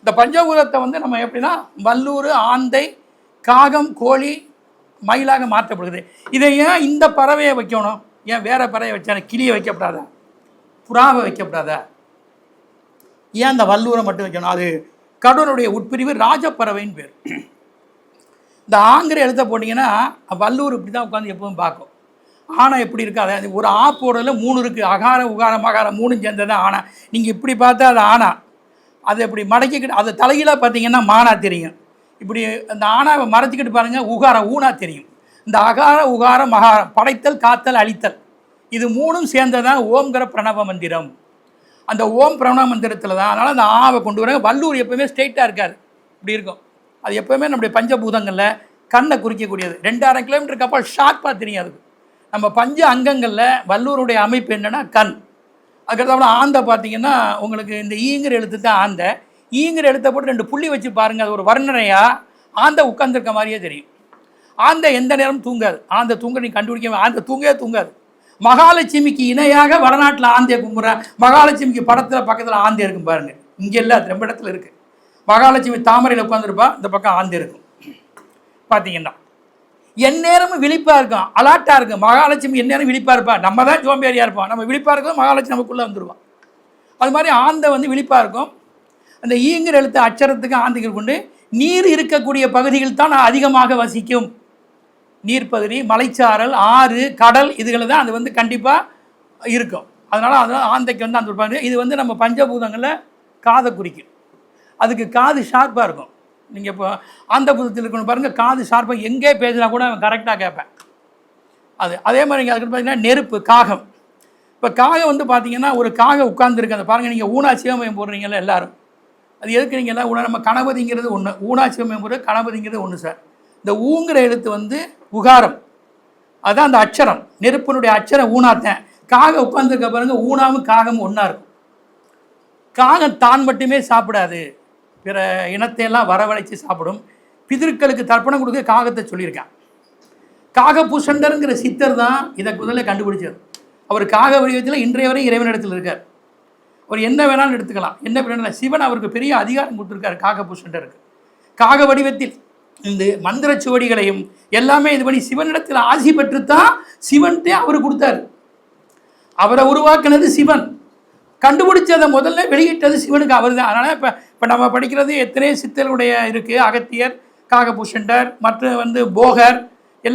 இந்த பஞ்சபூதத்தை வந்து நம்ம எப்படின்னா வல்லூர், ஆந்தை, காகம், கோழி, மயிலாக மாற்றப்படுகிறது. இதை ஏன் இந்த பறவையை வைக்கணும்? ஏன் வேற பறவை வச்சான கிளியை வைக்கப்படாதா, புறாவை வைக்கப்படாதா? ஏன் அந்த வல்லூரை மட்டும் வைக்கணும்? அது கடவுளுடைய உட்பிரிவு, ராஜப்பறவைன்னு பேர். இந்த ஆங்கிற எழுத்த போட்டிங்கன்னா வல்லூர் இப்படி தான் உட்காந்து எப்பவும் பார்க்கும். ஆனை எப்படி இருக்காது, அது ஒரு போடல 3 இருக்குது, அகார உகார மகாரம் 3 சேர்ந்தது ஆனை. நீங்கள் இப்படி பார்த்தா அது ஆனா, அது இப்படி மடக்கிக்கிட்டு அது தலைகீழாக பார்த்தீங்கன்னா மானா தெரியும். இப்படி அந்த ஆனாவை மறைச்சிக்கிட்டு பாருங்கள் உகாரம் ஊனா தெரியும். இந்த அகார உகார மகாரம், படைத்தல், காத்தல், அழித்தல், இது 3ம் சேர்ந்ததான் ஓம்ங்கிற பிரணவ மந்திரம். அந்த ஓம் பிரணவ மந்திரத்தில் தான். அதனால் அந்த ஆவை கொண்டு வர. வல்லூர் எப்போவுமே ஸ்ட்ரெயிட்டாக இருக்காது, இப்படி இருக்கும். அது எப்போவுமே நம்முடைய பஞ்சபூதங்களில் கண்ணை குறிக்கக்கூடியது. 2.5 கிலோமீட்டருக்கு அப்புறம் ஷார்ப்பாக தெரியும். அதுக்கு நம்ம பஞ்ச அங்கங்களில் வல்லூருடைய அமைப்பு என்னென்னா கண். அதுக்கப்புறம் ஆந்தை பார்த்தீங்கன்னா உங்களுக்கு இந்த ஈங்கிற எழுத்து தான் ஆந்தை. ஈங்கிற எழுத்தை போட்டு 2 புள்ளி வச்சு பாருங்கள், அது ஒரு வர்ணனையாக ஆந்தை உட்காந்துருக்க மாதிரியே தெரியும். ஆந்தை எந்த நேரமும் தூங்காது. ஆந்தை தூங்க நீ கண்டுபிடிக்க, ஆந்தை தூங்கவே தூங்காது. மகாலட்சுமிக்கு இணையாக வடநாட்டில் ஆந்தையை கும்பிட்றேன். மகாலட்சுமிக்கு படத்தில் பக்கத்தில் ஆந்தை இருக்கும் பாருங்கள். இங்கே இல்லை, அது ரொம்ப இடத்துல இருக்குது. மகாலட்சுமி தாமரையில் உட்காந்துருப்பா, இந்த பக்கம் ஆந்தை இருக்கும். பார்த்தீங்கன்னா எந்நேரமும் விழிப்பாக இருக்கும், அலாட்டாக இருக்கும். மகாலட்சுமி எந்நேரம் விழிப்பாக இருப்பா. நம்ம தான் சோம்பேறியாக இருப்போம். நம்ம விழிப்பாக இருக்கும், மகாலட்சுமி நமக்குள்ளே வந்துடுவான். அது மாதிரி ஆந்தை வந்து விழிப்பாக இருக்கும். அந்த ஈங்கிற எழுத்து அச்சரத்துக்கு ஆந்தைகள் கொண்டு நீர் இருக்கக்கூடிய பகுதிகள் தான் அதிகமாக வசிக்கும். நீர்ப்பகுதி, மலைச்சாரல், ஆறு, கடல், இதுகளை தான் அது வந்து கண்டிப்பாக இருக்கும். அதனால் ஆந்தைக்கு வந்து அந்த பகுதி இது வந்து நம்ம பஞ்சபூதங்களில் காதை குறிக்கும். அதுக்கு காது ஷார்ப்பாக இருக்கும். நீங்கள் இப்போ ஆந்த பூதத்தில் இருக்கணும் பாருங்கள், காது ஷார்ப்பாக எங்கே பேசினா கூட அவன் கரெக்டாக கேட்பேன். அதே மாதிரி நீங்கள் அதுக்கு பார்த்தீங்கன்னா நெருப்பு, காகம். இப்போ காகம் வந்து பார்த்தீங்கன்னா ஒரு காகம் உட்கார்ந்துருக்கு. அதை பாருங்கள், நீங்கள் ஊனா சிவமயம் போடுறீங்கல்ல எல்லோரும், அது எதுக்கு நீங்கள் எல்லாம் நம்ம கணபதிங்கிறது ஒன்று, ஊனா சிவமயம் போடுறது கணபதிங்கிறது ஒன்று சார். இந்த ஊங்கிற எழுத்து வந்து உகாரம், அதுதான் அந்த அச்சரம். நெருப்பினுடைய அச்சரம் ஊனாத்தேன். காகம் உட்காந்துருக்க பாருங்கள், ஊனாவும் காகமும் ஒன்றா இருக்கும். காகம் தான் மட்டுமே சாப்பிடாது, பிற இனத்தையெல்லாம் வரவழைச்சி சாப்பிடும். பிதர்களுக்கு தர்ப்பணம் கொடுக்க காகத்தை சொல்லியிருக்கான். காகபூஷண்டருங்கிற சித்தர் தான் இதை முதல்ல கண்டுபிடிச்சார். அவர் காக வடிவத்தில் இன்றைய வரை இறைவனிடத்தில் இருக்கார். அவர் என்ன வேணாலும் எடுத்துக்கலாம், என்ன வேணாலும். சிவன் அவருக்கு பெரிய அதிகாரம் கொடுத்துருக்காரு காகபூஷண்டருக்கு. காக வடிவத்தில் இந்த மந்திர சுவடிகளையும் எல்லாமே இது பண்ணி சிவனிடத்தில் ஆசி பெற்றுத்தான் சிவன்ட்டே அவர் கொடுத்தாரு. அவரை உருவாக்குனது சிவன், கண்டுபிடிச்சதை முதல்ல வெளியிட்டது சிவனுக்கு அவர் தான். அதனால் இப்போ நம்ம படிக்கிறது எத்தனை சித்தருடைய இருக்குது. அகத்தியர், காகபூஷண்டர், மற்ற வந்து போகர்,